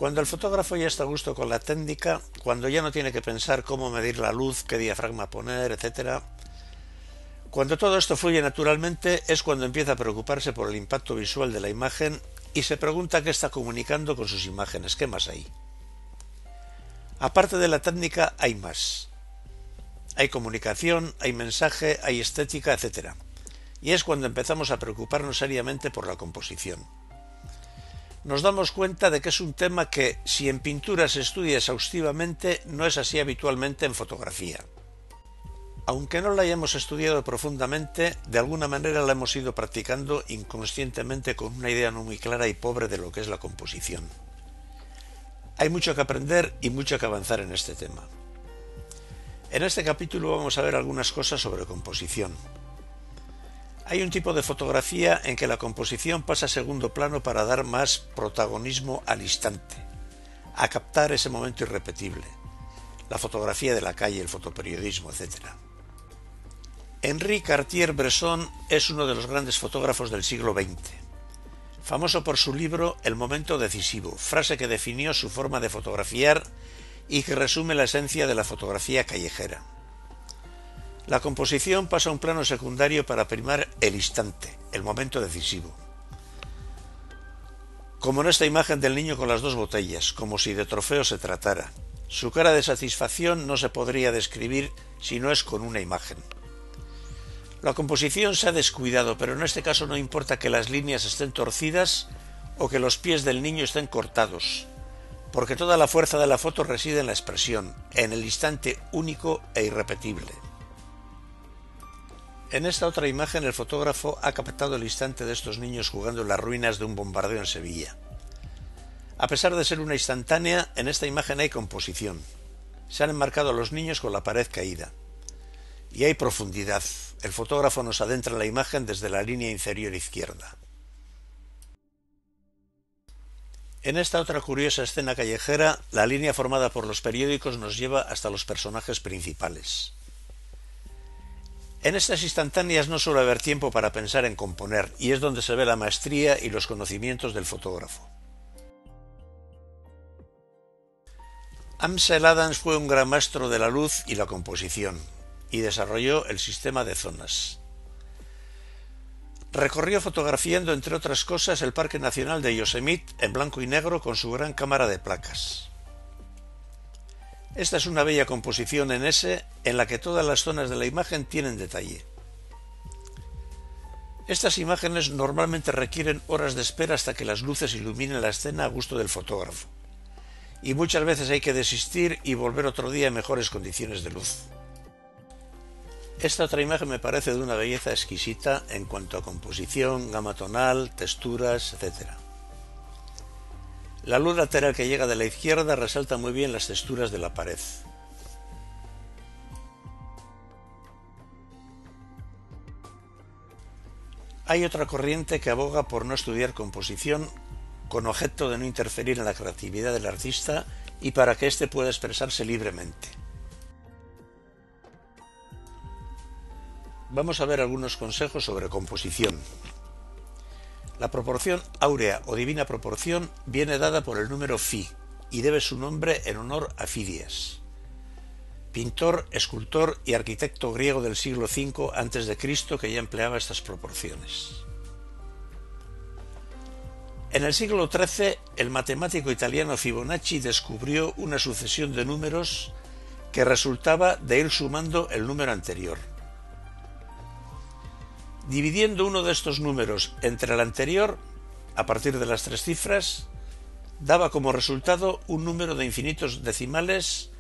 Cuando el fotógrafo ya está a gusto con la técnica, cuando ya no tiene que pensar cómo medir la luz, qué diafragma poner, etc., cuando todo esto fluye naturalmente, es cuando empieza a preocuparse por el impacto visual de la imagen y se pregunta qué está comunicando con sus imágenes, qué más hay. Aparte de la técnica hay más. Hay comunicación, hay mensaje, hay estética, etc. Y es cuando empezamos a preocuparnos seriamente por la composición. Nos damos cuenta de que es un tema que, si en pintura se estudia exhaustivamente, no es así habitualmente en fotografía. Aunque no la hayamos estudiado profundamente, de alguna manera la hemos ido practicando inconscientemente con una idea no muy clara y pobre de lo que es la composición. Hay mucho que aprender y mucho que avanzar en este tema. En este capítulo vamos a ver algunas cosas sobre composición. Hay un tipo de fotografía en que la composición pasa a segundo plano para dar más protagonismo al instante, a captar ese momento irrepetible. La fotografía de la calle, el fotoperiodismo, etc. Henri Cartier-Bresson es uno de los grandes fotógrafos del siglo XX, famoso por su libro El momento decisivo, frase que definió su forma de fotografiar y que resume la esencia de la fotografía callejera. La composición pasa a un plano secundario para primar el instante, el momento decisivo. Como en esta imagen del niño con las dos botellas, como si de trofeo se tratara. Su cara de satisfacción no se podría describir si no es con una imagen. La composición se ha descuidado, pero en este caso no importa que las líneas estén torcidas o que los pies del niño estén cortados, porque toda la fuerza de la foto reside en la expresión, en el instante único e irrepetible. En esta otra imagen el fotógrafo ha captado el instante de estos niños jugando en las ruinas de un bombardeo en Sevilla. A pesar de ser una instantánea, en esta imagen hay composición. Se han enmarcado a los niños con la pared caída. Y hay profundidad. El fotógrafo nos adentra en la imagen desde la línea inferior izquierda. En esta otra curiosa escena callejera, la línea formada por los periódicos nos lleva hasta los personajes principales. En estas instantáneas no suele haber tiempo para pensar en componer, y es donde se ve la maestría y los conocimientos del fotógrafo. Ansel Adams fue un gran maestro de la luz y la composición, y desarrolló el sistema de zonas. Recorrió fotografiando, entre otras cosas, el Parque Nacional de Yosemite en blanco y negro con su gran cámara de placas. Esta es una bella composición en S en la que todas las zonas de la imagen tienen detalle. Estas imágenes normalmente requieren horas de espera hasta que las luces iluminen la escena a gusto del fotógrafo, y muchas veces hay que desistir y volver otro día en mejores condiciones de luz. Esta otra imagen me parece de una belleza exquisita en cuanto a composición, gama tonal, texturas, etc. La luz lateral que llega de la izquierda resalta muy bien las texturas de la pared. Hay otra corriente que aboga por no estudiar composición con objeto de no interferir en la creatividad del artista y para que éste pueda expresarse libremente. Vamos a ver algunos consejos sobre composición. La proporción áurea o divina proporción viene dada por el número Φ y debe su nombre en honor a Fidias, pintor, escultor y arquitecto griego del siglo V a.C. que ya empleaba estas proporciones. En el siglo XIII, el matemático italiano Fibonacci descubrió una sucesión de números que resultaba de ir sumando el número anterior. Dividiendo uno de estos números entre el anterior, a partir de las tres cifras, daba como resultado un número de infinitos decimales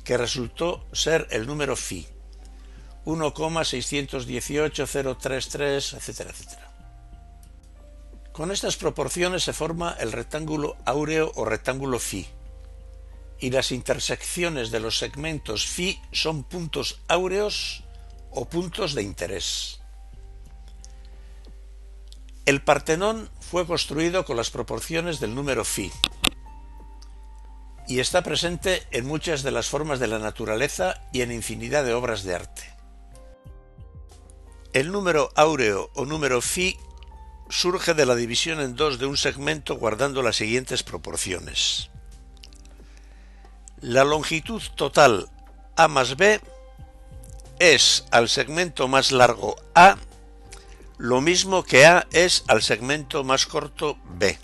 que resultó ser el número Φ, 1,618,033, etc., etc. Con estas proporciones se forma el rectángulo áureo o rectángulo Φ, y las intersecciones de los segmentos Φ son puntos áureos o puntos de interés. El Partenón fue construido con las proporciones del número Φ y está presente en muchas de las formas de la naturaleza y en infinidad de obras de arte. El número áureo o número Φ surge de la división en dos de un segmento guardando las siguientes proporciones. La longitud total A más B es al segmento más largo A lo mismo que A es al segmento más corto B.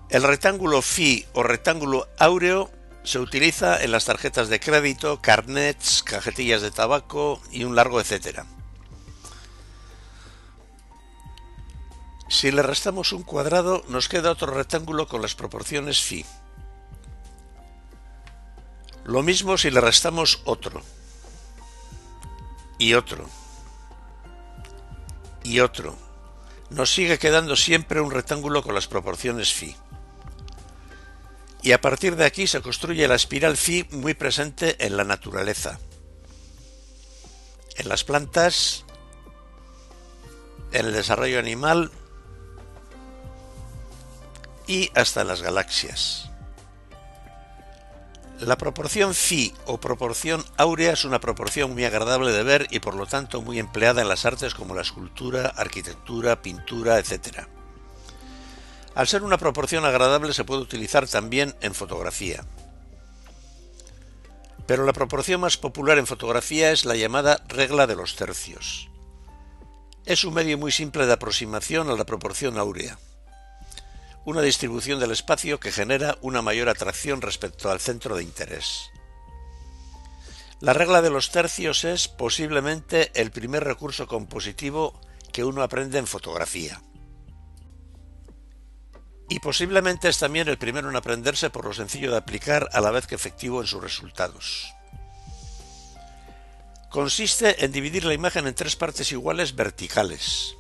El rectángulo phi o rectángulo áureo se utiliza en las tarjetas de crédito, carnets, cajetillas de tabaco y un largo etcétera. Si le restamos un cuadrado, nos queda otro rectángulo con las proporciones phi. Lo mismo si le restamos otro, y otro, y otro. Nos sigue quedando siempre un rectángulo con las proporciones phi. Y a partir de aquí se construye la espiral phi muy presente en la naturaleza, en las plantas, en el desarrollo animal y hasta en las galaxias. La proporción phi o proporción áurea es una proporción muy agradable de ver y por lo tanto muy empleada en las artes como la escultura, arquitectura, pintura, etc. Al ser una proporción agradable se puede utilizar también en fotografía. Pero la proporción más popular en fotografía es la llamada regla de los tercios. Es un medio muy simple de aproximación a la proporción áurea. Una distribución del espacio que genera una mayor atracción respecto al centro de interés. La regla de los tercios es posiblemente el primer recurso compositivo que uno aprende en fotografía. Y posiblemente es también el primero en aprenderse por lo sencillo de aplicar a la vez que efectivo en sus resultados. Consiste en dividir la imagen en 3 partes iguales verticales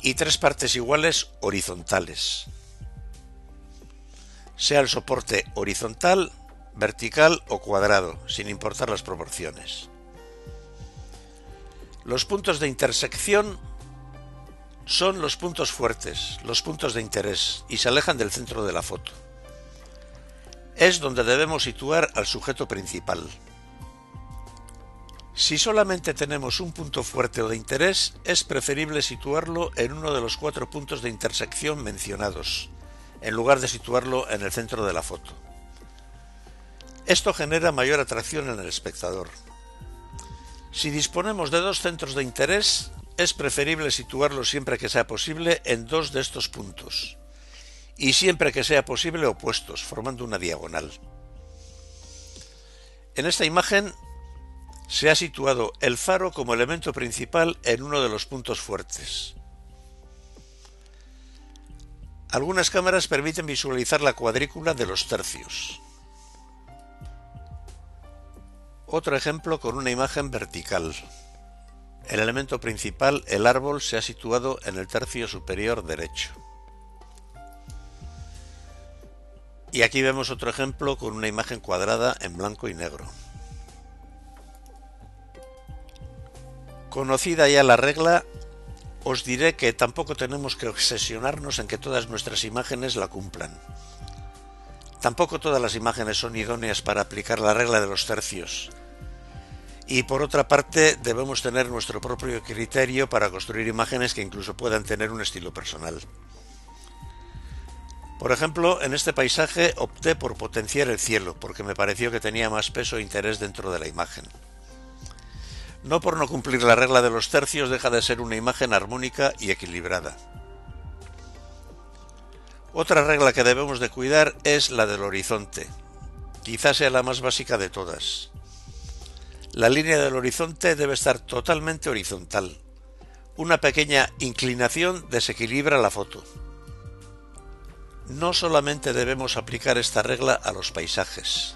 y 3 partes iguales horizontales, sea el soporte horizontal, vertical o cuadrado, sin importar las proporciones. Los puntos de intersección son los puntos fuertes, los puntos de interés, y se alejan del centro de la foto. Es donde debemos situar al sujeto principal. Si solamente tenemos un punto fuerte o de interés, es preferible situarlo en uno de los 4 puntos de intersección mencionados, en lugar de situarlo en el centro de la foto. Esto genera mayor atracción en el espectador. Si disponemos de 2 centros de interés, es preferible situarlo siempre que sea posible en 2 de estos puntos, y siempre que sea posible opuestos, formando una diagonal. En esta imagen se ha situado el faro como elemento principal en uno de los puntos fuertes. Algunas cámaras permiten visualizar la cuadrícula de los tercios. Otro ejemplo con una imagen vertical. El elemento principal, el árbol, se ha situado en el tercio superior derecho. Y aquí vemos otro ejemplo con una imagen cuadrada en blanco y negro. Conocida ya la regla, os diré que tampoco tenemos que obsesionarnos en que todas nuestras imágenes la cumplan. Tampoco todas las imágenes son idóneas para aplicar la regla de los tercios. Y por otra parte, debemos tener nuestro propio criterio para construir imágenes que incluso puedan tener un estilo personal. Por ejemplo, en este paisaje opté por potenciar el cielo, porque me pareció que tenía más peso e interés dentro de la imagen. No por no cumplir la regla de los tercios deja de ser una imagen armónica y equilibrada. Otra regla que debemos de cuidar es la del horizonte. Quizás sea la más básica de todas. La línea del horizonte debe estar totalmente horizontal. Una pequeña inclinación desequilibra la foto. No solamente debemos aplicar esta regla a los paisajes,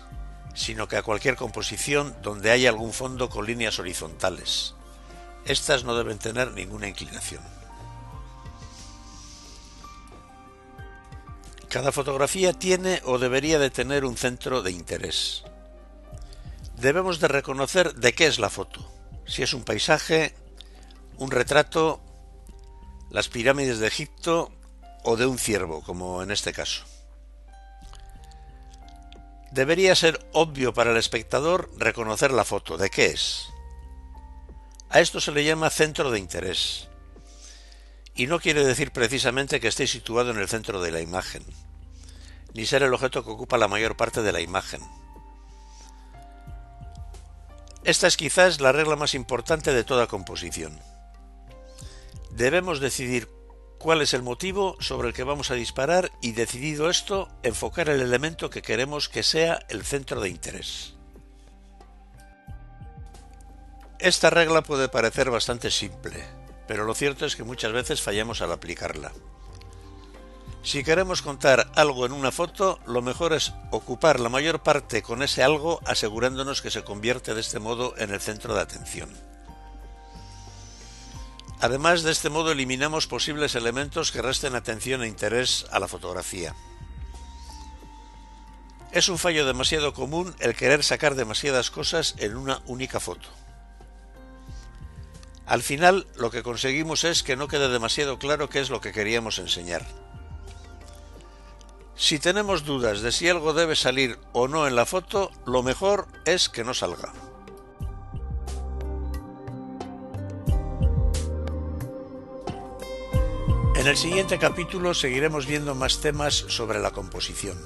sino que a cualquier composición donde haya algún fondo con líneas horizontales. Estas no deben tener ninguna inclinación. Cada fotografía tiene o debería de tener un centro de interés. Debemos de reconocer de qué es la foto, si es un paisaje, un retrato, las pirámides de Egipto o de un ciervo, como en este caso. Debería ser obvio para el espectador reconocer la foto, ¿de qué es? A esto se le llama centro de interés. Y no quiere decir precisamente que esté situado en el centro de la imagen. ni ser el objeto que ocupa la mayor parte de la imagen. Esta es quizás la regla más importante de toda composición. Debemos decidir cuál es el motivo sobre el que vamos a disparar y, decidido esto, enfocar el elemento que queremos que sea el centro de interés. Esta regla puede parecer bastante simple, pero lo cierto es que muchas veces fallamos al aplicarla. Si queremos contar algo en una foto, lo mejor es ocupar la mayor parte con ese algo, asegurándonos que se convierte de este modo en el centro de atención. Además, de este modo eliminamos posibles elementos que resten atención e interés a la fotografía. Es un fallo demasiado común el querer sacar demasiadas cosas en una única foto. Al final, lo que conseguimos es que no quede demasiado claro qué es lo que queríamos enseñar. Si tenemos dudas de si algo debe salir o no en la foto, lo mejor es que no salga. En el siguiente capítulo seguiremos viendo más temas sobre la composición.